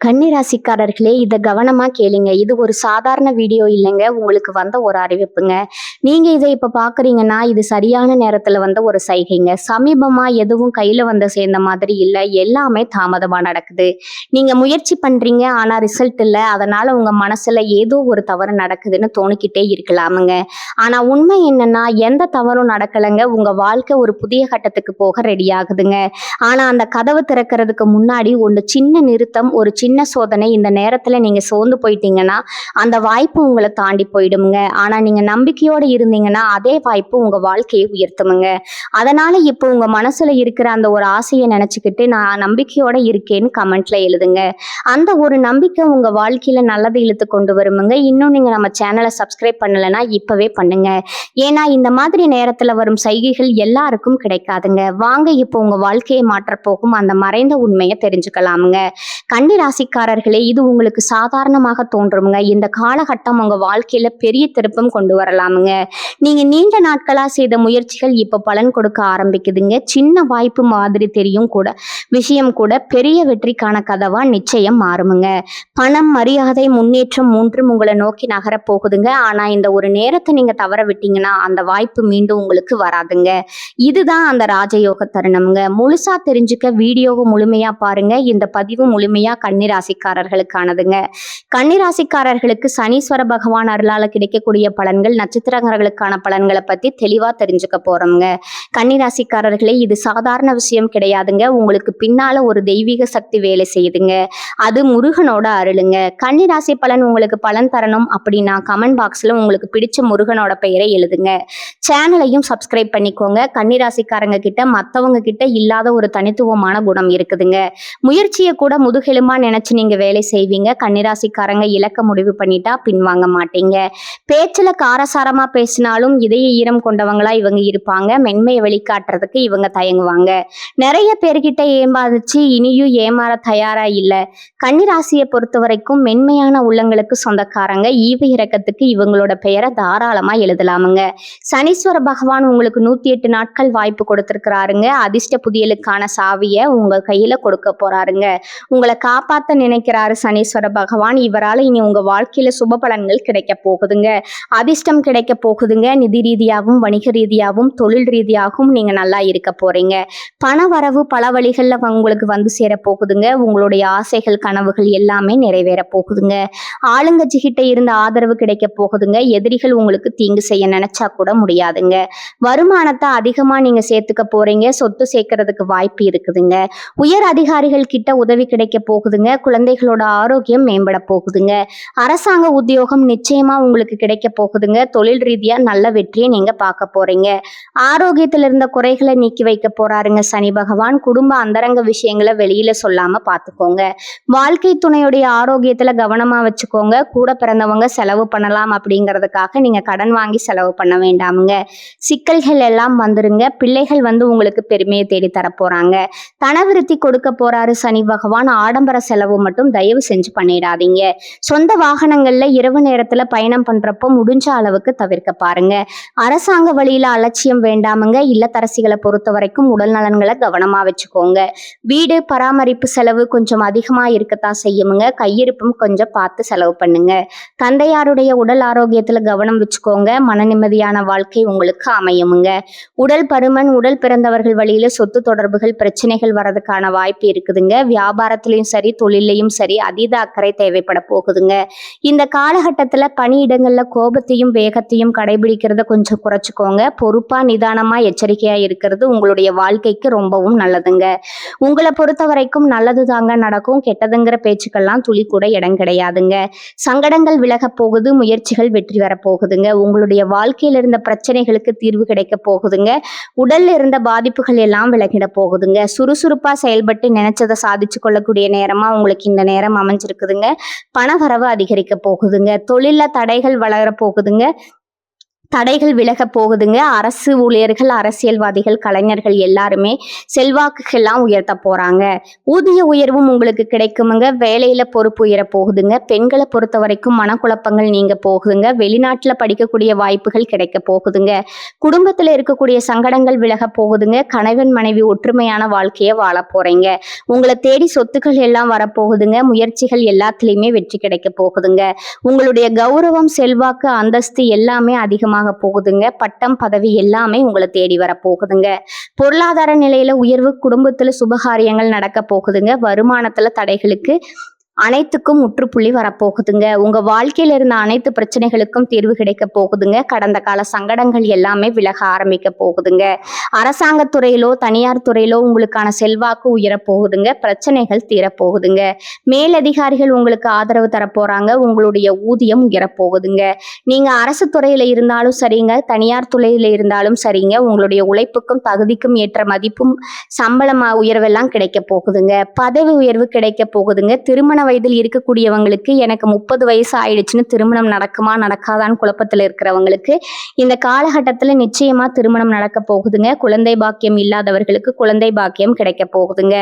கன்னிராசிக்காரர்களே, இத கவனமா கேளுங்க. இது ஒரு சாதாரண வீடியோ இல்லைங்க. உங்களுக்கு வந்த ஒரு அறிவிப்புங்க. நீங்க இத இப்ப பார்க்குறீங்கன்னா, இது சரியான நேரத்துல வந்த ஒரு சைகைங்க. சமீபமா எதுவும் கையில வந்து சேர்ந்த மாதிரி இல்ல. எல்லாமே தாமதமா நடக்குது. நீங்க முயற்சி பண்றீங்க, ஆனா ரிசல்ட் இல்ல. அதனால உங்க மனசுல ஏதோ ஒரு தவறு நடக்குதுன்னு தோணிக்கிட்டே இருக்கலாமுங்க. ஆனா உண்மை என்னன்னா, எந்த தவறும் நடக்கலங்க. உங்க வாழ்க்கை ஒரு புதிய கட்டத்துக்கு போக ரெடி ஆகுதுங்க. ஆனா அந்த கதவு திறக்கிறதுக்கு முன்னாடி ஒண்ணு சின்ன நிறுத்தம், ஒரு சின்ன சோதனை இந்த நேரத்துல நீங்க சோர்ந்து போயிட்டீங்கன்னா, அந்த வாய்ப்பு உங்கள தாண்டி போயிடுமுங்க. ஆனா நீங்க நம்பிக்கையோட இருந்தீங்கன்னா, அதே வாய்ப்பு உங்க வாழ்க்கையை உயர்த்துமுங்க. அதனால இப்போ உங்க மனசுல இருக்கிற அந்த ஒரு ஆசைய நினைச்சுக்கிட்டு, நான் நம்பிக்கையோட இருக்கேன்னு கமெண்ட்ல எழுதுங்க. அந்த ஒரு நம்பிக்கை உங்க வாழ்க்கையில நல்லது இழுத்து கொண்டு வருமுங்க. இன்னும் நீங்க நம்ம சேனலை சப்ஸ்கிரைப் பண்ணலைன்னா இப்பவே பண்ணுங்க. ஏன்னா இந்த மாதிரி நேரத்துல வரும் சைகைகள் எல்லாருக்கும் கிடைக்காதுங்க. வாங்க இப்போ உங்க வாழ்க்கையை மாற்றப் போகும் அந்த மறைந்த உண்மையை தெரிஞ்சுக்கலாமுங்க. கன்னி ராசிக்காரர்களே, இது உங்களுக்கு சாதாரணமாக தோன்றுமுங்க. இந்த காலகட்டம் உங்க வாழ்க்கையில பெரிய திருப்பம் கொண்டு வரலாமுங்க. நீங்க நீண்ட நாட்களா செய்த முயற்சிகள் இப்ப பலன் கொடுக்க ஆரம்பிக்குதுங்க. சின்ன வாய்ப்பு மாதிரி தெரியும் கூட விஷயம் கூட பெரிய வெற்றிக்கான கதவா நிச்சயம் மாறுமுங்க. பணம், மரியாதை, முன்னேற்றம் மூன்றும் உங்களை நோக்கி நகரப் போகுதுங்க. ஆனா இந்த ஒரு நேரத்தை நீங்க தவற விட்டீங்கன்னா அந்த வாய்ப்பு மீண்டும் உங்களுக்கு வராதுங்க. இதுதான் அந்த ராஜயோக தருணம்ங்க. முழுசா தெரிஞ்சுக்க வீடியோவை முழுமையா பாருங்க. இந்த பதிவு முழுமையா கன்னிராசிக்காரர்களுக்கானதுங்க. கன்னிராசிக்காரர்களுக்கு சனீஸ்வர பகவான் அருளால கிடைக்கக்கூடிய பலன்கள், நட்சத்திரங்களுக்கான பலன்களை பத்தி தெளிவா தெரிஞ்சுக்க போறோம்ங்க. கன்னிராசிக்காரர்களே, இது சாதாரண விஷயம் கிடையாதுங்க. உங்களுக்கு பின்னால ஒரு தெய்வீக சக்தி வேலை செய்யுதுங்க. அது முருகனோட அருளுங்க. கன்னிராசி பலன் உங்களுக்கு பலன் தரணும் அப்படின்னா கமெண்ட் பாக்ஸ்ல உங்களுக்கு பிடிச்ச முருகனோட பெயரை எழுதுங்க. சேனலையும் சப்ஸ்கிரைப் பண்ணிக்கோங்க. கன்னிராசிக்காரங்க கிட்ட மற்றவங்க கிட்ட இல்லாத ஒரு தனித்துவமான குணம் இருக்குதுங்க. முயற்சியை கூட முதுகெலும்பா நினைச்சு நீங்க வேலை செய்வீங்க. கன்னிராசிக்காரங்க இலக்க முடிவு பண்ணிட்டா பின்வாங்க மாட்டீங்க. பேச்சுல காரசாரமா பேசினாலும் இதய ஈரம் கொண்டவங்களா இவங்க இருப்பாங்க. மென்மையை வெளிக்காட்டுறதுக்கு இவங்க தயங்குவாங்க. நிறைய பேர்கிட்ட ஏமாந்துச்சு, இனியும் ஏமாற தயாரா இல்ல. கன்னிராசியை பொறுத்த வரைக்கும் மென்மையான உள்ளங்களுக்கு சொந்தக்காரங்க. ஈவு இறக்கத்துக்கு இவங்களோட பெயரை தாராளமா எழுதலாமுங்க. சனீஸ்வர பகவான் உங்களுக்கு 108 நாட்கள் வாய்ப்பு கொடுத்திருக்கிறாருங்க. அதிர்ஷ்ட புதியலுக்கான சாவியை உங்க கையில கொடுக்க போறாருங்க. உங்களை காப்பாத்த நினைக்கிறாரு சனீஸ்வர பகவான். இவரால் இனி உங்க வாழ்க்கையில சுப பலன்கள் கிடைக்க போகுதுங்க. அதிர்ஷ்டம் கிடைக்க போகுதுங்க. நிதி ரீதியாகவும், வணிக ரீதியாகவும், தொழில் ரீதியாகவும் நீங்க நல்லா இருக்க போறீங்க. பண வரவு பல வழிகள்ல உங்களுக்கு வந்து சேர போகுதுங்க. உங்களுடைய ஆசைகள், கனவுகள் எல்லாமே நிறைவேற போகுதுங்க. ஆளுங்கட்சிகிட்ட இருந்த ஆதரவு கிடைக்க போகுதுங்க. எதிரிகள் உங்களுக்கு தீங்கு செய்ய நினைச்சா கூட முடியாதுங்க. வருமானத்தை அதிகமா நீங்க சேர்த்துக்க போறீங்க. சொத்து சேர்க்கறதுக்கு வாய்ப்பு இருக்குதுங்க. உயர் அதிகாரிகள் கிட்ட உதவி கிடைக்க போகுதுங்க. குழந்தைகளோட ஆரோக்கியம் மேம்பட போகுதுங்க. அரசாங்க உத்தியோகம் நிச்சயமா உங்களுக்கு கிடைக்க போகுதுங்க. தொழில் ரீதியா நல்ல வெற்றியை நீங்க பார்க்க போறீங்க. ஆரோக்கியத்துல இருந்த குறைகளை நீக்கி வைக்க போறாருங்க சனி பகவான். குடும்ப அந்தரங்க விஷயங்களை வெளியில சொல்லாம பார்த்துக்கோங்க. வாழ்க்கை துணையுடைய ஆரோக்கியத்துல கவனமா வச்சுக்கோங்க. கூட பிறந்தவங்க செலவு பண்ணலாம் அப்படிங்கிறதுக்காக நீங்க கடன் வாங்கி செலவு பண்ண வேண்டாமுங்க. சிக்கல்கள் எல்லாம் வந்துருங்க. பிள்ளைகள் வந்து உங்களுக்கு பெருமையை தேடி தர போறாங்க. தனவிருத்தி கொடுக்க போறாரு சனி பகவான். ஆடம்பர செலவு மட்டும் தயவு செஞ்சு பண்ணிடாதீங்க. சொந்த வாகனங்கள்ல இரவு நேரத்துல பயணம் பண்றப்போ முடிஞ்ச அளவுக்கு தவிர்க்க பாருங்க. அரசாங்க வழியில அலட்சியம் வேண்டாமுங்க. இல்லத்தரசிகளை பொறுத்த வரைக்கும் உடல் நலன்களை கவனமா வச்சுக்கோங்க. வீடு பராமரிப்பு செலவு கொஞ்சம் அதிகமா இருக்கத்தான் செய்யுமுங்க. கையிருப்பும் கொஞ்சம் பார்த்து செலவு பண்ணுங்க. தந்தையாருடைய உடல் ஆரோக்கியத்துல கவனம் வச்சுக்கோங்க. மன நிம்மதியான வாழ்க்கை உங்களுக்கு அமையுமுங்க. உடல் பருமன், உடல் பிறந்தவர்கள் வழியில சொத்து தொடர்புகள், பிரச்சனைகள் வரதுக்கான வாய்ப்பு இருக்குதுங்க. வியாபாரத்திலையும் சரி, தொழிலையும் சரி அதீத அக்கறை தேவைப்பட போகுதுங்க. இந்த காலகட்டத்துல பணியிடங்கள்ல கோபத்தையும் வேகத்தையும் கடைபிடிக்கிறத கொஞ்சம் குறைச்சிக்கோங்க. பொறுப்பா நிதானமா எச்சரிக்கையா இருக்கிறது உங்களுடைய வாழ்க்கைக்கு ரொம்பவும் நல்லதுங்க. உங்களை பொறுத்த வரைக்கும் நல்லது தாங்க நடக்கும். கெட்டதுங்கிற பேச்சுக்கெல்லாம் துளி கூட இடம் கிடையாதுங்க. சங்கடங்கள் விலக போகுது. முயற்சிகள் வெற்றி வர போகுதுங்க. உங்களுடைய வாழ்க்கையில இருந்த பிரச்சனைகளுக்கு தீர்வு கிடைக்க போகுதுங்க. உடல்ல இருந்த பாதிப்புகள் எல்லாம் விலகிட போகுதுங்க. சுறுசுறுப்பா செயல்பட்டு நினைச்சதை சாதிச்சு கொள்ளக்கூடிய நேரமா உங்களுக்கு இந்த நேரம் அமைஞ்சிருக்குதுங்க. பண வரவு அதிகரிக்க போகுதுங்க. தொழில தடைகள் வளர போகுதுங்க. தடைகள் விலக போகுதுங்க. அரசு ஊழியர்கள், அரசியல்வாதிகள், கலைஞர்கள் எல்லாருமே செல்வாக்குகள்லாம் உயர்த்த போறாங்க. ஊதிய உயர்வும் உங்களுக்கு கிடைக்குமுங்க. வேலையில பொறுப்பு உயர போகுதுங்க. பெண்களை பொறுத்த வரைக்கும் மனக்குழப்பங்கள் நீங்க போகுதுங்க. வெளிநாட்டுல படிக்கக்கூடிய வாய்ப்புகள் கிடைக்க போகுதுங்க. குடும்பத்துல இருக்கக்கூடிய சங்கடங்கள் விலக போகுதுங்க. கணவன் மனைவி ஒற்றுமையான வாழ்க்கைய வாழ போறீங்க. உங்களை தேடி சொத்துக்கள் எல்லாம் வரப்போகுதுங்க. முயற்சிகள் எல்லாத்துலயுமே வெற்றி கிடைக்க போகுதுங்க. உங்களுடைய கௌரவம், செல்வாக்கு, அந்தஸ்து எல்லாமே அதிகமாக போகுதுங்க. பட்டம், பதவி எல்லாமே உங்களை தேடி வர போகுதுங்க. பொருளாதார நிலையில உயர்வு, குடும்பத்துல சுபகாரியங்கள் நடக்க போகுதுங்க. வருமானத்துல தடைகளுக்கு அனைத்துக்கும் முற்றுப்புள்ளி வரப்போகுதுங்க. உங்க வாழ்க்கையில இருந்த அனைத்து பிரச்சனைகளுக்கும் தீர்வு கிடைக்க போகுதுங்க. கடந்த கால சங்கடங்கள் எல்லாமே விலக ஆரம்பிக்க போகுதுங்க. அரசாங்கத் துறையிலோ தனியார் துறையிலோ உங்களுக்கான செல்வாக்கு உயரப் போகுதுங்க. பிரச்சனைகள் தீரப்போகுதுங்க. மேலதிகாரிகள் உங்களுக்கு ஆதரவு தரப்போறாங்க. உங்களுடைய ஊதியம் உயரப்போகுதுங்க. நீங்க அரசு துறையில இருந்தாலும் சரிங்க, தனியார் துறையில இருந்தாலும் சரிங்க, உங்களுடைய உழைப்புக்கும் தகுதிக்கும் ஏற்ற மதிப்பும் சம்பளம் உயர்வெல்லாம் கிடைக்க போகுதுங்க. பதவி உயர்வு கிடைக்க போகுதுங்க. திருமண வயதில் இருக்கக்கூடியவங்களுக்கு எனக்கு 30 வயசு ஆயிடுச்சுன்னு திருமணம் நடக்குமா நடக்காதான்னு குழப்பத்தில் இருக்கிறவங்களுக்கு இந்த காலகட்டத்தில் நிச்சயமா திருமணம் நடக்க போகுதுங்க. குழந்தை பாக்கியம் இல்லாதவர்களுக்கு குழந்தை பாக்கியம் கிடைக்க போகுதுங்க.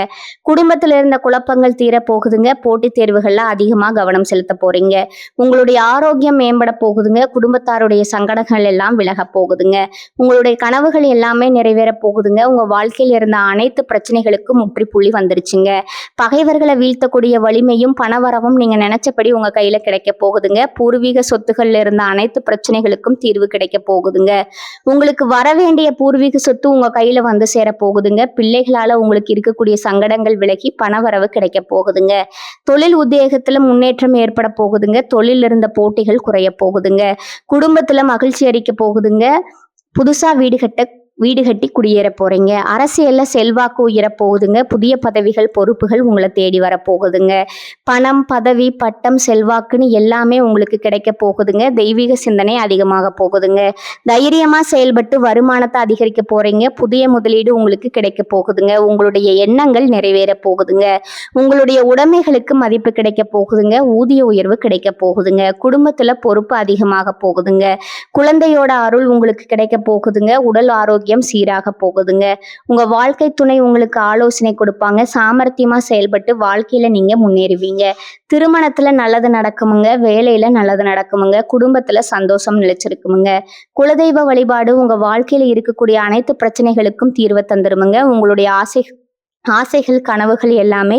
குடும்பத்தில் இருந்த குழப்பங்கள் தீர போகுதுங்க. போட்டித் தேர்வுகள்ல அதிகமா கவனம் செலுத்த போறீங்க. உங்களுடைய ஆரோக்கியம் மேம்பட போகுதுங்க. குடும்பத்தாருடைய சங்கடங்கள் எல்லாம் விலக போகுதுங்க. உங்களுடைய கனவுகள் எல்லாமே நிறைவேற போகுதுங்க. உங்க வாழ்க்கையில் இருந்த அனைத்து பிரச்சனைகளுக்கும் முற்றுப்புள்ளி வந்துருச்சுங்க. பகைவர்களை வீழ்த்தக்கூடிய வலிமையும் பணவரவும் நீங்க நினைச்சபடி உங்க கையில கிடைக்க போகுதுங்க. பூர்வீக சொத்துக்கள்ல இருந்த அனைத்து பிரச்சனைகளுக்கும் தீர்வு கிடைக்க போகுதுங்க. உங்களுக்கு வர வேண்டிய பூர்வீக சொத்து உங்க கையில வந்து சேர போகுதுங்க. பிள்ளைகளால உங்களுக்கு இருக்கக்கூடிய சங்கடங்கள் விலகி பணவரவு கிடைக்க போகுதுங்க. தொழில் உத்தியோகத்துல முன்னேற்றம் ஏற்பட போகுதுங்க. தொழில் இருந்த போட்டிகள் குறைய போகுதுங்க. குடும்பத்துல மகிழ்ச்சி அளிக்க போகுதுங்க. புதுசா வீடு கட்டி குடியேற போறீங்க. அரசியல்ல செல்வாக்கு உயர போகுதுங்க. புதிய பதவிகள், பொறுப்புகள் உங்களை தேடி வர போகுதுங்க. பணம், பதவி, பட்டம், செல்வாக்குன்னு எல்லாமே உங்களுக்கு கிடைக்க போகுதுங்க. தெய்வீக சிந்தனை அதிகமாக போகுதுங்க. தைரியமா செயல்பட்டு வருமானத்தை அதிகரிக்க போறீங்க. புதிய முதலீடு உங்களுக்கு கிடைக்க போகுதுங்க. உங்களுடைய எண்ணங்கள் நிறைவேற போகுதுங்க. உங்களுடைய உடைமைகளுக்கு மதிப்பு கிடைக்க போகுதுங்க. ஊதிய உயர்வு கிடைக்க போகுதுங்க. குடும்பத்துல பொறுப்பு அதிகமாக போகுதுங்க. குழந்தையோட அருள் உங்களுக்கு கிடைக்க போகுதுங்க. உடல் ஆரோக்கியம் சீராக போகுதுங்க. உங்க வாழ்க்கை துணை உங்களுக்கு ஆலோசனை கொடுப்பாங்க. சாமர்த்தியமா செயல்பட்டு வாழ்க்கையில நீங்க முன்னேறுவீங்க. திருமணத்துல நல்லது நடக்குமுங்க. வேலையில நல்லது நடக்குமுங்க. குடும்பத்துல சந்தோஷம் நிலைச்சிருக்குமுங்க. குலதெய்வ வழிபாடு உங்க வாழ்க்கையில இருக்கக்கூடிய அனைத்து பிரச்சனைகளுக்கும் தீர்வை தந்துருமுங்க. உங்களுடைய ஆசைகள், கனவுகள் எல்லாமே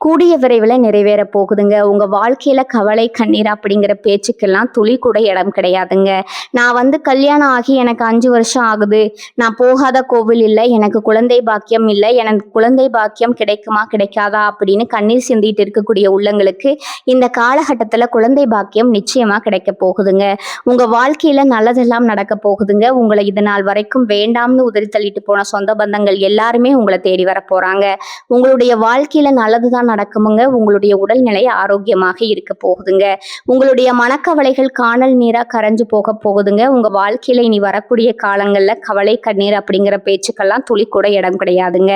கூடிய விரைவில் நிறைவேற போகுதுங்க. உங்க வாழ்க்கையில கவலை, கண்ணீர் அப்படிங்கிற பேச்சுக்கெல்லாம் துளி கூட இடம் கிடையாதுங்க. நான் கல்யாணம் ஆகி எனக்கு 5 வருஷம் ஆகுது, நான் போகாத கோவில் இல்லை, எனக்கு குழந்தை பாக்கியம் இல்லை, எனக்கு குழந்தை பாக்கியம் கிடைக்குமா கிடைக்காதா அப்படின்னு கண்ணீர் சிந்திட்டு இருக்கக்கூடிய உள்ளங்களுக்கு இந்த காலகட்டத்தில் குழந்தை பாக்கியம் நிச்சயமா கிடைக்க போகுதுங்க. உங்க வாழ்க்கையில நல்லதெல்லாம் நடக்க போகுதுங்க. உங்களை இது நாள் வரைக்கும் வேண்டாம்னு உதறி தள்ளிட்டு போன சொந்த பந்தங்கள் எல்லாருமே உங்களை தேடி வர போறாங்க. உங்களுடைய வாழ்க்கையில நல்லதுதான் நடக்குமுங்க. உங்களுடைய உடல்நிலை ஆரோக்கியமாக இருக்க போகுதுங்க. உங்களுடைய மனக்கவலைகள் காணல் நீரா கரைஞ்சு போக போகுதுங்க. உங்க வாழ்க்கையில இனி வரக்கூடிய காலங்கள்ல கவலை, கண்ணீர் அப்படிங்கிற பேச்சுக்கெல்லாம் துளி கூட இடம் கிடையாதுங்க.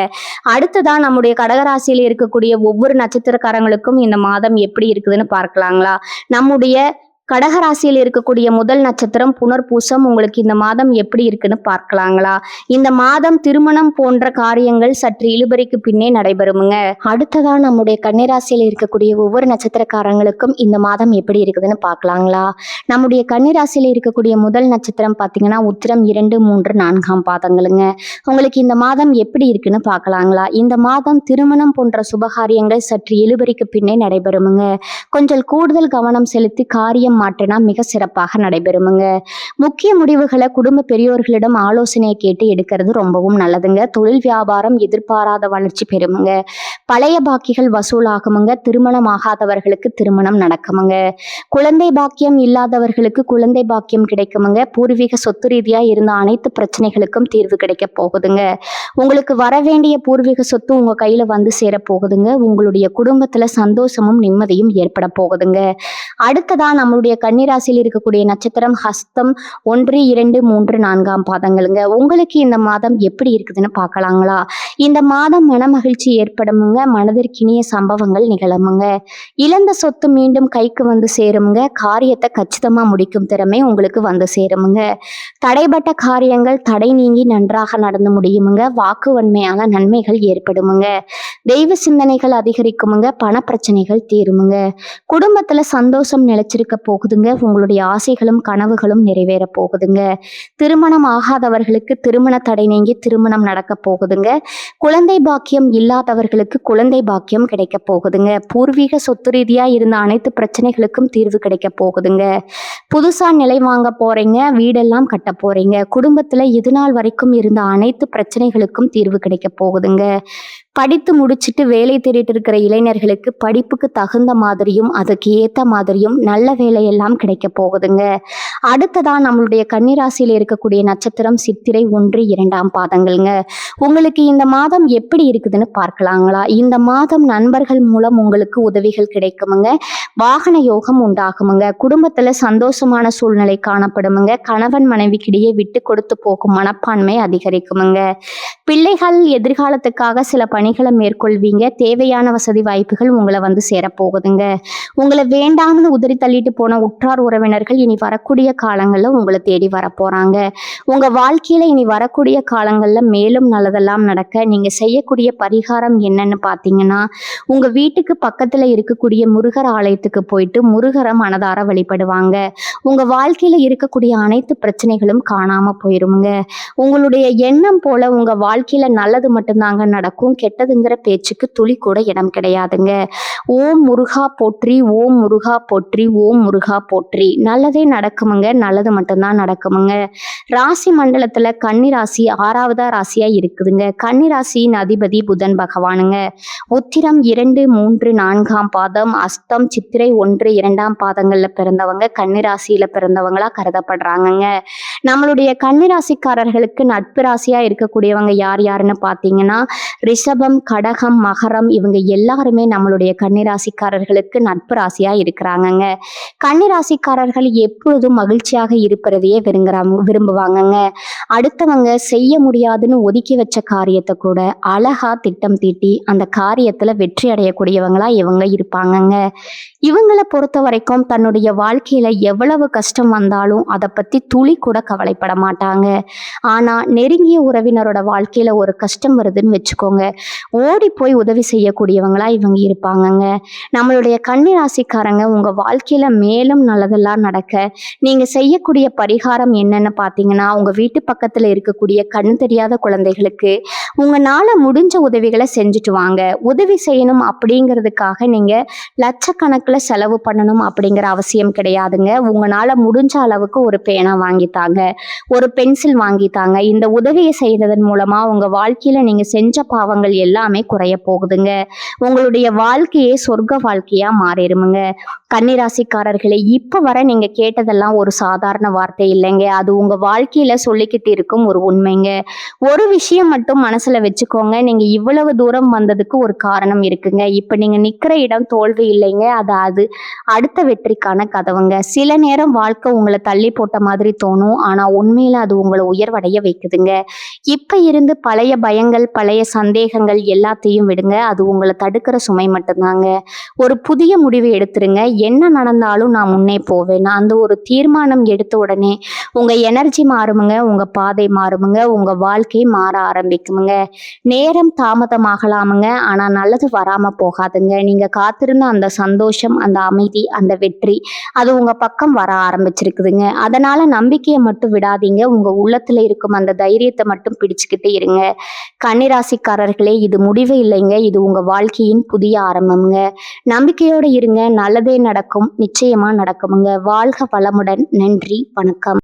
அடுத்ததான் நம்முடைய கடகராசியில் இருக்கக்கூடிய ஒவ்வொரு நட்சத்திரக்காரங்களுக்கும் இந்த மாதம் எப்படி இருக்குதுன்னு பார்க்கலாங்களா? நம்முடைய கடகராசியில் இருக்கக்கூடிய முதல் நட்சத்திரம் புனர்பூசம். உங்களுக்கு இந்த மாதம் எப்படி இருக்குன்னு பார்க்கலாங்களா? இந்த மாதம் திருமணம் போன்ற காரியங்கள் சற்று இழுபறிக்கு பின்னே நடைபெறுமுங்க. அடுத்ததா நம்முடைய கன்னிராசியில் இருக்கக்கூடிய ஒவ்வொரு நட்சத்திரக்காரங்களுக்கும் இந்த மாதம் எப்படி இருக்குதுன்னு பார்க்கலாங்களா? நம்முடைய கன்னிராசியில் இருக்கக்கூடிய முதல் நட்சத்திரம் பார்த்தீங்கன்னா உத்திரம் 2, 3, 4 பாதங்களுங்க. உங்களுக்கு இந்த மாதம் எப்படி இருக்குன்னு பார்க்கலாங்களா? இந்த மாதம் திருமணம் போன்ற சுபகாரியங்கள் சற்று இழுபறிக்கு பின்னே நடைபெறுமுங்க. கொஞ்சம் கூடுதல் கவனம் செலுத்தி காரியம் மாற்றினா மிக சிறப்பாக நடைபெறுமுங்க. முக்கிய முடிவுகளை குடும்ப பெரியோர்களிடம் ஆலோசனையை கேட்டு எடுக்கிறது ரொம்பவும் நல்லதுங்க. தொழில் வியாபாரம் எதிர்பாராத வளர்ச்சி பெறுமுங்க. பழைய பாக்கிகள் வசூலாகுமுங்க. திருமணம் ஆகாதவர்களுக்கு திருமணம் நடக்குமுங்க. குழந்தை பாக்கியம் இல்லாதவர்களுக்கு குழந்தை பாக்கியம் கிடைக்குமுங்க. பூர்வீக சொத்து ரீதியா இருந்த அனைத்து பிரச்சனைகளுக்கும் தீர்வு கிடைக்க போகுதுங்க. உங்களுக்கு வர வேண்டிய பூர்வீக சொத்து உங்க கையில வந்து சேர போகுதுங்க. உங்களுடைய குடும்பத்துல சந்தோஷமும் நிம்மதியும் ஏற்பட போகுதுங்க. அடுத்ததா நம்மளுடைய நம்மளுடைய கன்னிராசியில் இருக்கக்கூடிய நட்சத்திரம் ஹஸ்தம் 1, 2, 3, 4 பாதங்களுங்க. உங்களுக்கு இந்த மாதம் எப்படி இருக்குதுன்னு பார்க்கலாங்களா? இந்த மாதம் மனமகிழ்ச்சி ஏற்படுமுங்க, மனதிற்கினிய சம்பவங்கள் நிகழுமுங்க. இழந்த சொத்து மீண்டும் கைக்கு வந்து சேருமுங்க, காரியத்தை கச்சிதமா முடிக்கும் திறமை உங்களுக்கு வந்து சேருமுங்க. தடைபட்ட காரியங்கள் தடை நீங்கி நன்றாக நடந்து முடியுமுங்க, வாக்குவன்மையான நன்மைகள் ஏற்படுமுங்க. தெய்வ சிந்தனைகள் அதிகரிக்குமுங்க, பண பிரச்சனைகள் தீருமுங்க. குடும்பத்துல சந்தோஷம் நிலைச்சிருக்க போகுதுங்க, உங்களுடைய ஆசைகளும் கனவுகளும் நிறைவேற போகுதுங்க. திருமணம் ஆகாதவர்களுக்கு திருமண தடை நீங்கி திருமணம் நடக்க போகுதுங்க. குழந்தை பாக்கியம் இல்லாதவர்களுக்கு குழந்தை பாக்கியம் கிடைக்க போகுதுங்க. பூர்வீக சொத்து ரீதியா இருந்த அனைத்து பிரச்சனைகளுக்கும் தீர்வு கிடைக்க போகுதுங்க. புதுசா நிலை வாங்க போறீங்க, வீடெல்லாம் கட்ட போறீங்க. குடும்பத்துல இது நாள் வரைக்கும் இருந்த அனைத்து பிரச்சனைகளுக்கும் தீர்வு கிடைக்க போகுதுங்க. படித்து முடிச்சுட்டு வேலை தேடிட்டு இருக்கிற இளைஞர்களுக்கு படிப்புக்கு தகுந்த மாதிரியும் அதுக்கு ஏற்ற மாதிரியும் நல்ல வேலையெல்லாம் கிடைக்க போகுதுங்க. அடுத்ததா நம்மளுடைய கன்னிராசியில் இருக்கக்கூடிய நட்சத்திரம் சித்திரை 1, 2 பாதங்கள்ங்க. உங்களுக்கு இந்த மாதம் எப்படி இருக்குதுன்னு பார்க்கலாங்களா? இந்த மாதம் நண்பர்கள் மூலம் உங்களுக்கு உதவிகள் கிடைக்குமுங்க, வாகன யோகம் உண்டாகுமுங்க. குடும்பத்துல சந்தோஷமான சூழ்நிலை காணப்படுமுங்க. கணவன் மனைவிக்கிடையே விட்டு கொடுத்து போகும் மனப்பான்மை அதிகரிக்குமுங்க. பிள்ளைகள் எதிர்காலத்துக்காக சில பணிகளை மேற்கொள்வீங்க. தேவையான வசதி வாய்ப்புகள் உங்களை வந்து சேரப்போகுதுங்க. உங்களை வேண்டாம்னு உதறி தள்ளிட்டு போன உற்றார் உறவினர்கள் இனி வரக்கூடிய காலங்களில் உங்களை தேடி வரப்போறாங்க. உங்க வாழ்க்கையில இனி வரக்கூடிய காலங்களில் மேலும் நல்லதெல்லாம் நடக்க நீங்க செய்யக்கூடிய பரிகாரம் என்னன்னு பார்த்தீங்கன்னா, உங்க வீட்டுக்கு பக்கத்துல இருக்கக்கூடிய முருகர் ஆலயத்துக்கு போயிட்டு முருகரை மனதார வழிபடுவாங்க. உங்க வாழ்க்கையில இருக்கக்கூடிய அனைத்து பிரச்சனைகளும் காணாம போயிருமுங்க. உங்களுடைய எண்ணம் போல உங்க வாழ்க்கையில நல்லது மட்டும்தாங்க நடக்கும், கெட்டதுங்கிற பேச்சுக்கு துளி கூட இடம் கிடையாதுங்க. ஓம் முருகா போற்றி, ஓம் முருகா போற்றி, ஓம் முருகா போற்றி. நல்லதே நடக்குமுங்க, நல்லது மட்டும்தான் நடக்குமுங்க. ராசி மண்டலத்துல கன்னி ராசி 6வது ராசியா இருக்குதுங்க. கன்னி ராசியின் அதிபதி புதன் பகவானுங்க. உத்திரம் 2, 3, 4 பாதம், அஸ்தம் சித்திரை 1, 2 பாதங்கள்ல பிறந்தவங்க கன்னி ராசியில பிறந்தவங்களா கருதப்படுறாங்கங்க. நம்மளுடைய கன்னி ராசிக்காரர்களுக்கு நட்பு ராசியா இருக்கக்கூடியவங்க யார் யாருன்னு பார்த்தீங்கன்னா, ரிஷபம், கடகம், மகரம், இவங்க எல்லாருமே நம்மளுடைய கன்னிராசிக்காரர்களுக்கு நட்பு ராசியா இருக்கிறாங்கங்க. கன்னிராசிக்காரர்கள் எப்பொழுதும் மகிழ்ச்சியாக இருப்பதையே விரும்புவாங்கங்க. அடுத்தவங்க செய்ய முடியாதுன்னு ஒதுக்கி வச்ச காரியத்தை கூட அழகா திட்டம் தீட்டி அந்த காரியத்துல வெற்றி அடையக்கூடியவங்களா இவங்க இருப்பாங்கங்க. இவங்களை பொறுத்த வரைக்கும் தன்னுடைய வாழ்க்கையில எவ்வளவு கஷ்டம் வந்தாலும் அதை பத்தி துளி கூட கவலைப்பட மாட்டாங்க. ஆனா நெருங்கிய உறவினரோட வாழ்க்கையில ஒரு கஷ்டம் வருதுன்னு வச்சுக்கோங்க, ஓடி போய் உதவி செய்யக்கூடியவங்களா இவங்க இருப்பாங்கங்க. நம்மளுடைய கன்னி ராசிக்காரங்க உங்க வாழ்க்கையில மேலும் நல்லதெல்லாம் நடக்க நீங்க செய்யக்கூடிய பரிகாரம் என்னன்னு பார்த்தீங்கன்னா, உங்க வீட்டு பக்கத்துல இருக்கக்கூடிய கண்ணு தெரியாத குழந்தைகளுக்கு உங்களால முடிஞ்ச உதவிகளை செஞ்சுட்டு வாங்க. உதவி செய்யணும் அப்படிங்கிறதுக்காக நீங்க லட்சக்கணக்கில் செலவு பண்ணணும் அப்படிங்கிற அவசியம் கிடையாதுங்க. உங்களால முடிஞ்ச அளவுக்கு ஒரு பேனா வாங்கித்தாங்க, ஒரு பென்சில் வாங்கித்தாங்க. இந்த உதவியை செய்ததன் மூலமா உங்க வாழ்க்கையில நீங்க செஞ்ச பாவங்கள் எல்லாமே குறைய போகுதுங்க. உங்களுடைய வாழ்க்கையே சொர்க்க வாழ்க்கையா மாறிடுமுங்க. கன்னிராசிக்காரர்களே, இப்ப வர நீங்க கேட்டதெல்லாம் ஒரு சாதாரண வார்த்தை இல்லைங்க, அது உங்க வாழ்க்கையில சொல்லிக்கிட்டு இருக்கும் ஒரு உண்மைங்க. ஒரு விஷயம் மட்டும் மனசுல வச்சுக்கோங்க, நீங்க இவ்வளவு தூரம் வந்ததுக்கு ஒரு காரணம் இருக்குங்க. இப்ப நீங்க நிக்கிற இடம் தோல்வி இல்லைங்க, அது அடுத்த வெற்றிக்கான கதவுங்க. சில நேரம் வாழ்க்கை உங்களை தள்ளி போட்ட மாதிரி தோணும், ஆனா உண்மையில அது உங்களை உயர்வடைய வைக்குதுங்க. இப்ப இருந்து பழைய பயங்கள், பழைய சந்தேகங்கள் எல்லாத்தையும் விடுங்க, அது உங்களை தடுக்கிற சுமை மட்டும்தாங்க. ஒரு புதிய முடிவு எடுத்துருங்க. என்ன நடந்தாலும் நான் முன்னே போவேன், அந்த ஒரு தீர்மானம் எடுத்த உடனே உங்க எனர்ஜி மாறுமுங்க, உங்க பாதை மாறுமுங்க, உங்க வாழ்க்கை மாற ஆரம்பிக்குமுங்க. நேரம் தாமதமாகலாமுங்க, ஆனா நல்லது வராம போகாதுங்க. நீங்க காத்திருந்த அந்த சந்தோஷம், அந்த அமைதி, அந்த வெற்றி அது உங்க பக்கம் வர ஆரம்பிச்சிருக்குதுங்க. அதனால நம்பிக்கையை மட்டும் விடாதீங்க, உங்க உள்ளத்துல இருக்கும் அந்த தைரியத்தை மட்டும் பிடிச்சுக்கிட்டே இருங்க. கன்னிராசிக்காரர்களே, இது முடிவு இல்லைங்க, இது உங்க வாழ்க்கையின் புதிய ஆரம்பம்ங்க. நம்பிக்கையோடு இருங்க, நல்லதே நடக்கும், நிச்சயமா நடக்குமுங்க. வாழ்க வளமுடன். நன்றி, வணக்கம்.